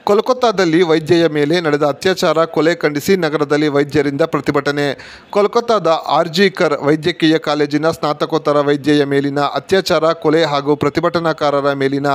ಕೋಲ್ಕತ್ತಾದಲ್ಲಿ ವೈದ್ಯೆಯ ಮೇಲೆ ನಡೆದ ಅತ್ಯಾಚಾರ ಕೊಲೆ ಖಂಡಿಸಿ ನಗರದಲ್ಲಿ ವೈದ್ಯರಿಂದ ಪ್ರತಿಭಟನೆ. ಕೋಲ್ಕತ್ತಾದ ಆರ್ಜಿಕರ್ ವೈದ್ಯಕೀಯ ಕಾಲೇಜಿನ ಸ್ನಾತಕೋತ್ತರ ವೈದ್ಯೆಯ ಮೇಲಿನ ಅತ್ಯಾಚಾರ, ಕೊಲೆ ಹಾಗೂ ಪ್ರತಿಭಟನಾಕಾರರ ಮೇಲಿನ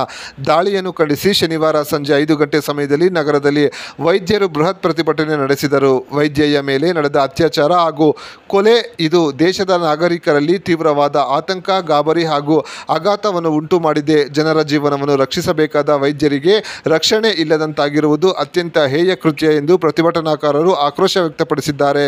ದಾಳಿಯನ್ನು ಖಂಡಿಸಿ ಶನಿವಾರ ಸಂಜೆ 5 ಗಂಟೆ ಸಮಯದಲ್ಲಿ ನಗರದಲ್ಲಿ ವೈದ್ಯರು ಬೃಹತ್ ಪ್ರತಿಭಟನೆ ನಡೆಸಿದರು. ವೈದ್ಯೆಯ ಮೇಲೆ ನಡೆದ ಅತ್ಯಾಚಾರ ಹಾಗೂ ಕೊಲೆ ಇದು ದೇಶದ ನಾಗರಿಕರಲ್ಲಿ ತೀವ್ರವಾದ ಆತಂಕ, ಗಾಬರಿ ಹಾಗೂ ಆಘಾತವನ್ನು ಉಂಟು ಮಾಡಿದೆ. ಜನರ ಜೀವನವನ್ನು ರಕ್ಷಿಸಬೇಕಾದ ವೈದ್ಯರಿಗೆ ರಕ್ಷಣೆ ಇಲ್ಲದಂತಾಗಿರುವುದು ಅತ್ಯಂತ ಹೇಯ ಕೃತ್ಯ ಎಂದು ಪ್ರತಿಭಟನಾಕಾರರು ಆಕ್ರೋಶ ವ್ಯಕ್ತಪಡಿಸಿದ್ದಾರೆ.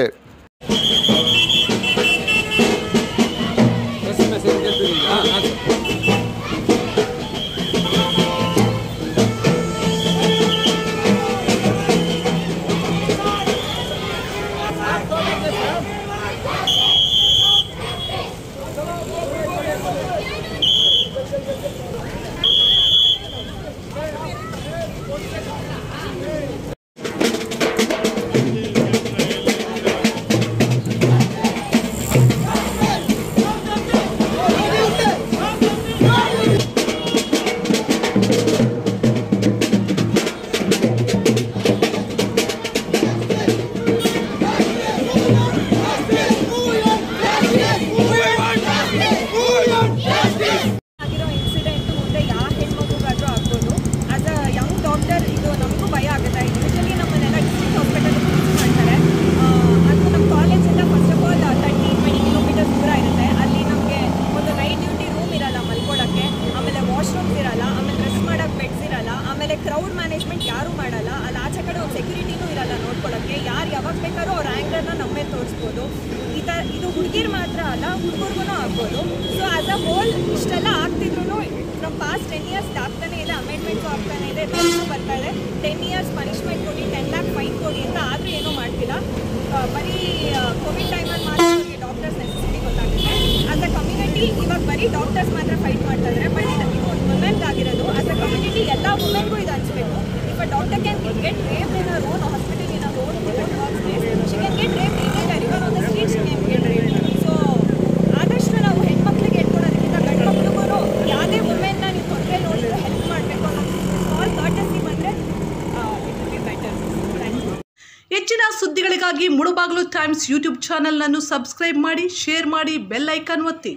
ಕ್ರೌಡ್ ಮ್ಯಾನೇಜ್ಮೆಂಟ್ ಯಾರು ಮಾಡಲ್ಲ, ಅಲ್ಲಿ ಆಚೆ ಕಡೆ ಒಂದು ಸೆಕ್ಯೂರಿಟಿನೂ ಇರಲ್ಲ ನೋಡ್ಕೊಳ್ಳೋಕ್ಕೆ. ಯಾರು ಯಾವಾಗ ಬೇಕಾದ್ರೂ ಅವ್ರ ಆ್ಯಂಗರ್ನ ನಮ್ಮೇ ತೋರಿಸ್ಬೋದು. ಇದು ಹುಡುಗಿರು ಮಾತ್ರ ಅಲ್ಲ, ಹುಡುಗರಿಗೂ ಆಗ್ಬೋದು. ಸೊ ಆಸ್ ಅ ಹೋಲ್ ಇಷ್ಟೆಲ್ಲ ಆಗ್ತಿದ್ರು ನಮ್ಮ ಪಾಸ್ಟ್ 10 ಇಯರ್ಸ್ ಆಗ್ತಾನೆ ಇದೆ, ಅಮೆಂಡ್ಮೆಂಟ್ಸು ಆಗ್ತಾನೆ ಇದೆ, ರೂಲ್ಸು ಬರ್ತಾ ಇದೆ. 10 ಇಯರ್ಸ್ ಪನಿಷ್ಮೆಂಟ್ ಕೊಡಿ, 10 lakh ಫೈನ್ ಕೊಡಿ ಅಂತ, ಆದರೂ ಏನೂ ಮಾಡ್ತಿಲ್ಲ. ಬರೀ ಕೋವಿಡ್ ಟೈಮಲ್ಲಿ ಮಾತ್ರ ಅವ್ರಿಗೆ ಡಾಕ್ಟರ್ಸ್ ನೆಸೆಸಿಟಿ ಗೊತ್ತಾಗುತ್ತೆ. ಆಸ್ ಅ ಕಮ್ಯುನಿಟಿ ಇವಾಗ ಬರೀ ಡಾಕ್ಟರ್ಸ್ ಮಾತ್ರ ಫೈಟ್ ಮಾಡ್ತಾ ಇದ್ದಾರೆ. ಬಟ್ ಇದು ಒಂದು ವುಮೆನ್ಗೆ ಆಗಿರೋದು. ಆಸ್ ಅ ಕಮ್ಯುನಿಟಿ ಎಲ್ಲ ವುಮೆನ್ಗೂ ಇದು ಅನಿಸ್ಬೇಕು. If a doctor can get raped in our own hospital, in our own work place, she can get raped anywhere, even on the street she can get raped. So ಆದಷ್ಟು ನಾವು ಹೆಣ್ಮಕ್ಳಿಗೆ ಹೇಳ್ಕೊಡೋದಕ್ಕಿಂತ ಗಂಡು ಮಕ್ಕಳಿಗೂ ಯಾವುದೇ ವುಮೆನ್ನ ನೀವು ತೊಂದರೆ ನೋಡಿದ್ರೆ ಹೆಲ್ಪ್ ಮಾಡಬೇಕು ಅನ್ನೋ ಸ್ಮಾಲ್ ಕರ್ಟಸಿ ಬಂದರೆ it will be better. Thank you. ಹೆಚ್ಚಿನ ಸುದ್ದಿಗಳಿಗಾಗಿ ಮುಳುಬಾಗಿಲು ಟೈಮ್ಸ್ ಯೂಟ್ಯೂಬ್ ಚಾನೆಲ್ ಅನ್ನು ಸಬ್ಸ್ಕ್ರೈಬ್ ಮಾಡಿ, ಶೇರ್ ಮಾಡಿ, ಬೆಲ್ ಐಕಾನ್ ಒತ್ತಿ.